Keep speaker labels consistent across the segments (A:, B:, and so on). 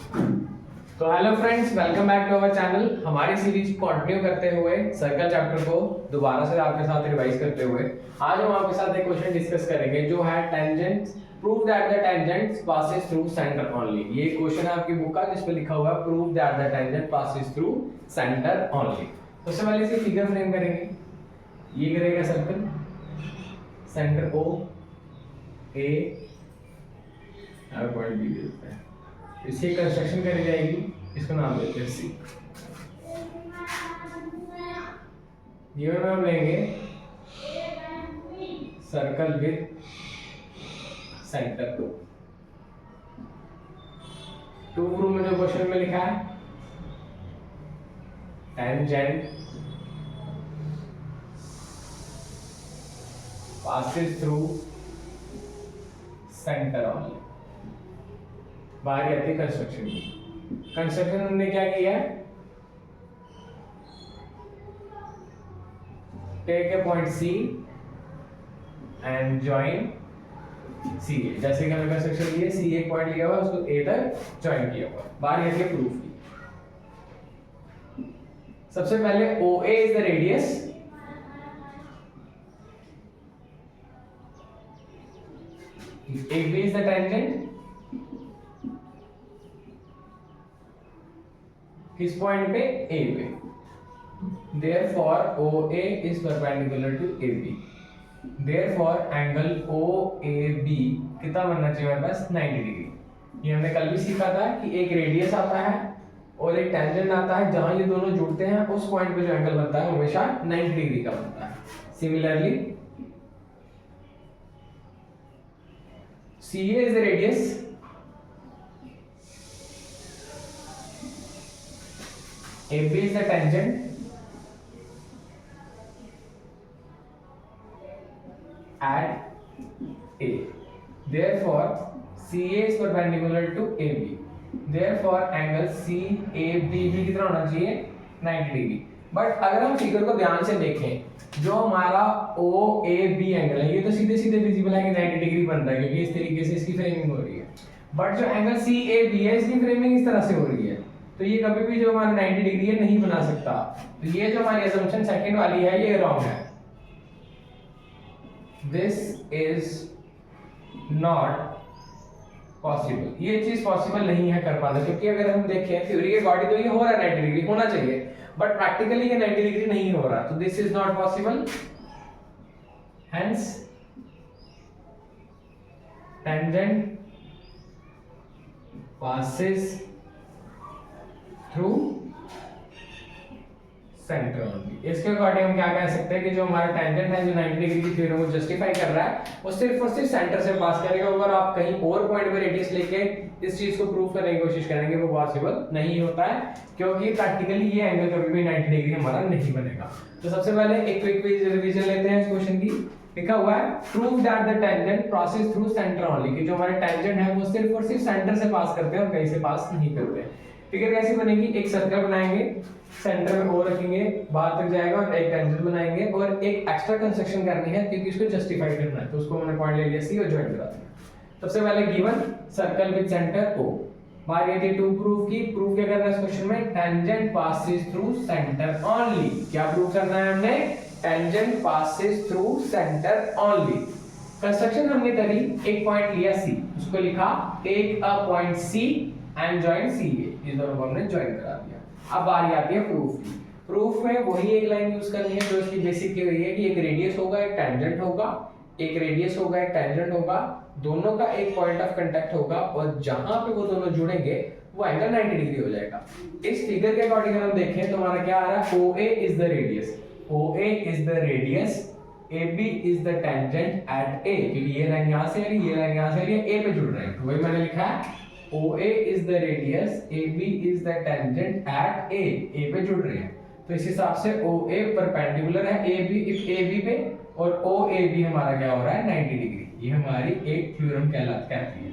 A: तो hello friends, welcome back to our channel. हमारी series continue करते हुए सर्कल चैप्टर को दोबारा से आपके साथ रिवाइज करते हुए आज हम आपके साथ एक क्वेश्चन डिस्कस करेंगे जो है tangent prove that the tangent passes through centre only. ये क्वेश्चन है आपकी बुक का जिस पे लिखा हुआ है prove that the tangent passes through centre only. सबसे पहले इसे फिगर फ्रेम करेंगे। ये करेगा सर्कल, सेंटर ओ ए पॉइंट बी देते हैं, इसकी कंस्ट्रक्शन करी जाएगी, इसका नाम देते हैं सी। ये में हम लेंगे circle with centre two group में जो क्वेश्चन में लिखा है tangent passes through centre only. बाहर आती है कंस्ट्रक्शन की। कंस्ट्रक्शन हमने क्या किया है, take a point C and join C A. जैसे कि हमने कंस्ट्रक्शन लिया, सी एक पॉइंट लिया हुआ उसको ए तक जॉइन किया हुआ। बाहर आती है प्रूफ की। सबसे पहले O A is the radius, A B is the tangent. किस पॉइंट पे, ए पे। Therefore OA is perpendicular to AB. Therefore angle OAB कितना बनना चाहिए हमारे पास, 90 डिग्री। ये हमने कल भी सीखा था कि एक रेडियस आता है और एक टेंजेंट आता है, जहां ये दोनों जुड़ते हैं उस पॉइंट पे जो एंगल बनता है हमेशा 90 डिग्री का बनता है। Similarly CA is the radius, AB is the tangent at A. Therefore CA is perpendicular to AB. Therefore angle CAB भी कितना होना चाहिए, 90 डिग्री। बट अगर हम फिगर को ध्यान से देखें, जो हमारा OAB एंगल है ये तो सीधे सीधे विजिबल है कि 90 डिग्री बन रहा है क्योंकि इस तरीके से इसकी फ्रेमिंग हो रही है। बट जो एंगल CAB है इसकी फ्रेमिंग इस तरह से हो रही है, तो ये कभी भी जो हमारा 90 डिग्री है नहीं बना सकता। तो ये जो हमारी असम्पशन सेकंड वाली है ये रॉन्ग है। दिस इज नॉट पॉसिबल, ये चीज पॉसिबल नहीं है कर पाना, क्योंकि अगर हम देखें थ्योरी के अकॉर्डिंग तो ये हो रहा है 90 डिग्री होना चाहिए, बट प्रैक्टिकली ये 90 डिग्री नहीं हो रहा, तो this is not possible. Hence tangent passes through centre only. इसके अकॉर्डिंग हम क्या कह सकते हैं कि जो हमारा टेंजेंट है जो 90 डिग्री की थ्योरम को जस्टिफाई कर रहा है वो सिर्फ और सिर्फ सेंटर से पास करेगा। अगर आप कहीं और पॉइंट पे रेडियस लेके इस चीज को प्रूव करने की कोशिश करेंगे वो पॉसिबल नहीं होता है, क्योंकि प्रैक्टिकली ये एंगल कभी भी 90 डिग्री हमारा नहीं बनेगा। तो सबसे पहले एक क्विक रिवीजन लेते हैं इस क्वेश्चन की। लिखा हुआ है prove that the tangent passes through centre only, कि जो हमारे टेंजेंट है वो सिर्फ और सिर्फ सेंटर से पास करते हैं और कहीं से पास नहीं करते। फिगर कैसे बनेगी, एक सर्कल बनाएंगे, सेंटर में ओ रखेंगे, बाहर तक जाएगा और एक टेंजेंट बनाएंगे और एक एक्स्ट्रा कंस्ट्रक्शन करनी है क्योंकि इसको जस्टिफाई करना है, तो उसको हमने पॉइंट ले लिया सी और ज्वाइन करा दिया। सबसे पहले given circle with centre O. बात ये थी टू प्रूफ की। प्रूफ क्या करना है इस क्वेश्चन में, tangent passes through centre only. क्या प्रूव करना है हमने, tangent passes through centre only. Construction हमने करी, एक पॉइंट लिया सी, उसको लिखा take a point C and join C A, इस दोनों को हमने जॉइन करा दिया। अब बारी आती है प्रूफ की। प्रूफ में वही एक लाइन यूज करनी है जो इसकी बेसिक की हुई है कि एक रेडियस होगा एक टेंजेंट होगा, एक रेडियस होगा एक टेंजेंट होगा, दोनों का एक पॉइंट ऑफ कांटेक्ट होगा और जहां पे वो दोनों जुड़ेंगे वो एंगल 90 डिग्री हो जाएगा। इस फिगर के अकॉर्डिंग हम देखें तो हमारा क्या आ रहा है, OA is the radius, OA is the radius, AB is the tangent at A, क्योंकि ये लाइन यहां से आ रही है, ये लाइन यहां से आ रही है, A पे जुड़ रहे हैं, तो वही मैंने लिखा है OA is the radius, AB is the tangent at A पे जुड़ रहे हैं, तो इस हिसाब से OA परपेंडिकुलर है AB पे और OAB हमारा क्या हो रहा है 90 डिग्री। ये हमारी एक थ्योरम कहती है।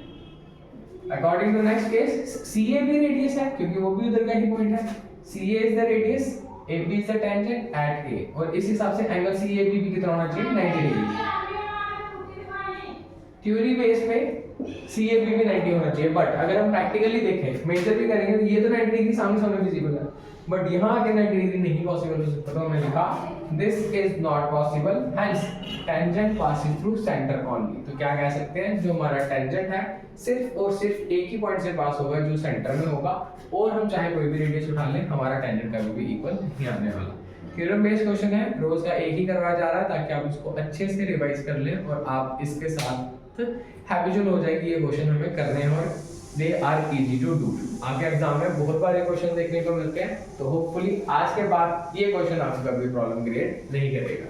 A: According to next case CA भी रेडियस है क्योंकि वो भी उधर का ही पॉइंट है। CA is the radius, AB is the tangent at A, और इस हिसाब से एंगल CAB भी कितना होना चाहिए 90 डिग्री। थ्योरी बेस पे CAB भी 90 होना चाहिए। बट अगर हम प्रैक्टिकली देखें, मेजर भी करेंगे तो ये तो 90 डिग्री सामने सामने विजिबल है, बट यहाँ आके 90 डिग्री नहीं पॉसिबल हो सकता। तो हमने लिखा this is not possible, hence tangent passing through centre only. तो क्या कह सकते हैं, जो हमारा टेंजेंट है सिर्फ और सिर्फ एक ही पॉइंट से पास होगा जो सेंटर में होगा, और हम चाहे कोई भी रेडियस उठा लें, हमारा टेंजेंट का भी इक्वल नहीं आने वाला। थ्योरम बेस्ड क्वेश्चन है, रोज का एक ही करवाया जा रहा है ताकि आप इसको अच्छे से रिवाइज कर लें और आप इसके साथ हैबिचुअल हो जाए कि ये क्वेश्चन हमें करने हैं और they are easy to do. आपके एग्जाम में बहुत बार ये क्वेश्चन देखने को मिलते हैं, तो होपफुली आज के बाद ये क्वेश्चन आपको कभी प्रॉब्लम क्रिएट नहीं करेगा।